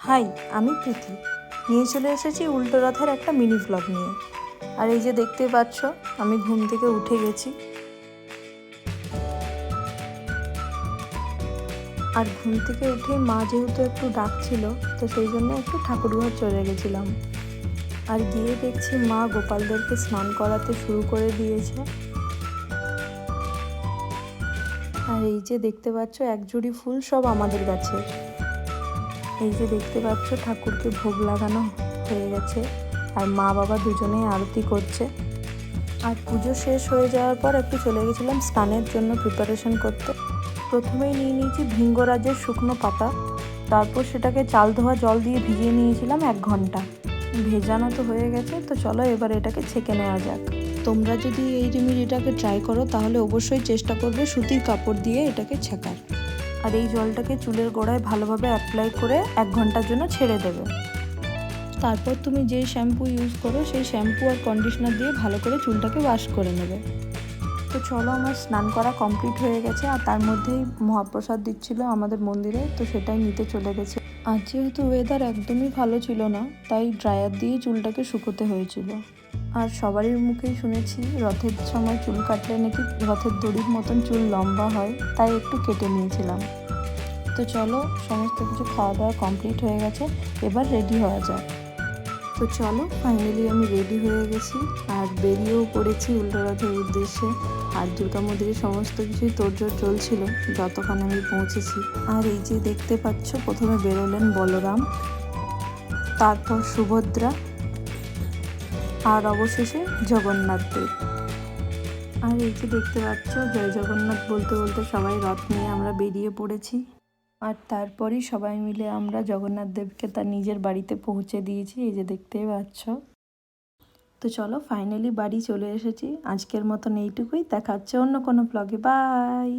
High, আমি প্রীতি নিয়ে চলে এসেছি উল্টো রথের একটা মিনি ব্লগ নিয়ে। আর এই যে দেখতে পাচ্ছ, আমি ঘুম থেকে উঠে গেছি। আর ঘুম থেকে উঠেই মা যেহেতু একটু ডাকছিল, তো সেই জন্য একটু ঠাকুরঘর চলে গেছিলাম। আর গিয়ে দেখছি মা গোপালদেরকে স্নান করাতে শুরু করে দিয়েছে। আর এই যে দেখতে পাচ্ছ, এক জুড়ি ফুল সব আমাদের গাছে। এই যে দেখতে পাচ্ছ, ঠাকুরকে ভোগ লাগানো হয়ে গেছে আর মা বাবা দুজনেই আরতি করছে। আর পুজো শেষ হয়ে যাওয়ার পর একটু চলে গেছিলাম স্নানের জন্য প্রিপারেশন করতে। প্রথমেই নিয়ে নিয়েছি ভৃঙ্গরাজের শুকনো পাতা, তারপর সেটাকে চাল ধোয়া জল দিয়ে ভিজিয়ে নিয়েছিলাম 1 ঘন্টা। ভেজানো তো হয়ে গেছে, তো চলো এবার এটাকে ছেঁকে নেওয়া যাক। তোমরা যদি এই রেমেডিটাকে ট্রাই করো তাহলে অবশ্যই চেষ্টা করবে সুতির কাপড় দিয়ে এটাকে ছেঁকার। আর এই জলটাকে চুলের গোড়ায় ভালোভাবে অ্যাপ্লাই করে 1 ঘন্টার জন্য ছেড়ে দেবে। তারপর তুমি যেই শ্যাম্পু ইউজ করো সেই শ্যাম্পু আর কন্ডিশনার দিয়ে ভালো করে চুলটাকে ওয়াশ করে নেবে। তো চলো, আমার স্নান করা কমপ্লিট হয়ে গেছে। আর তার মধ্যেই মহাপ্রসাদ দিচ্ছিল আমাদের মন্দিরে, তো সেটাই নিতে চলে গেছে। আর যেহেতু ওয়েদার একদমই ভালো ছিল না, তাই ড্রায়ার দিয়েই চুলটাকে শুকোতে হয়েছিল। আর সবারই মুখেই শুনেছি রথের সময় চুল কাটলে নাকি রথের দড়ির মতন চুল লম্বা হয়, তাই একটু কেটে নিয়েছিলাম। তো চলো, সমস্ত কিছু খাওয়া দাওয়া কমপ্লিট হয়ে গেছে, এবার রেডি হওয়া যাক। তো চলো, ফাইনালি আমি রেডি হয়ে গেছি আর বেরিয়েও পড়েছি উল্টো রথের উদ্দেশ্যে। আর দুর্গা মন্দিরের সমস্ত কিছুই তোড়জোড় চলছিল যতক্ষণ আমি পৌঁছেছি। আর এই যে দেখতে পাচ্ছ, প্রথমে বেরোলেন বলরাম, তারপর সুভদ্রা, আর অবশেষে জগন্নাথ দেব। আর এই যে দেখতে পাচ্ছ, জয় জগন্নাথ বলতে বলতে সবাই রথ নিয়ে আমরা বেরিয়ে পড়েছি। আর তারপরই সবাই মিলে আমরা জগন্নাথ দেবকে তার নিজের বাড়িতে পৌঁছে দিয়েছি, এই যে দেখতেই পাচ্ছ। তো চলো, ফাইনালি বাড়ি চলে এসেছি। আজকের মতন এইটুকুই, দেখা হচ্ছে অন্য কোনো ব্লগে। বাই।